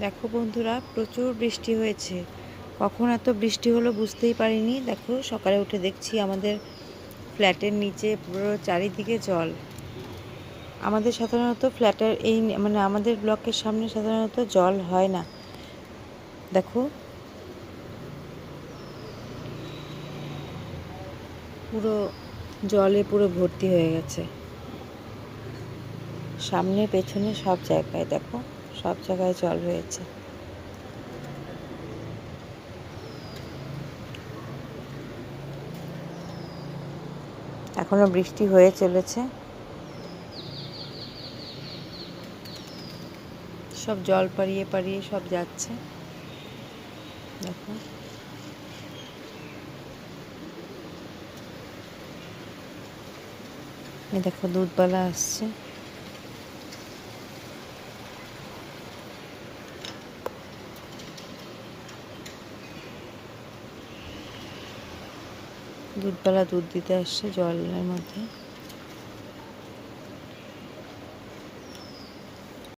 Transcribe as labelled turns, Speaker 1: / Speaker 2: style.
Speaker 1: দেখো বন্ধুরা, প্রচুর বৃষ্টি হয়েছে। কখন এত বৃষ্টি হলো বুঝতেই পারিনি। দেখো, সকালে উঠে দেখছি আমাদের ফ্ল্যাটের নিচে পুরো চারিদিকে জল। আমাদের সাধারণত ফ্ল্যাটের আমাদের ব্লকের সামনে সাধারণত জল হয় না। দেখো, পুরো জলে পুরো ভর্তি হয়ে গেছে। সামনে পেছনে সব জায়গায় দেখো, সব জায়গায় জল হয়েছে। এখনো বৃষ্টি হয়ে চলেছে। সব জল পাড়িয়ে পাড়িয়ে সব যাচ্ছে। দেখো, দেখো দুধওয়ালা আসছে। দুধওয়ালা দুধ দিতে আসছে জলের মধ্যে।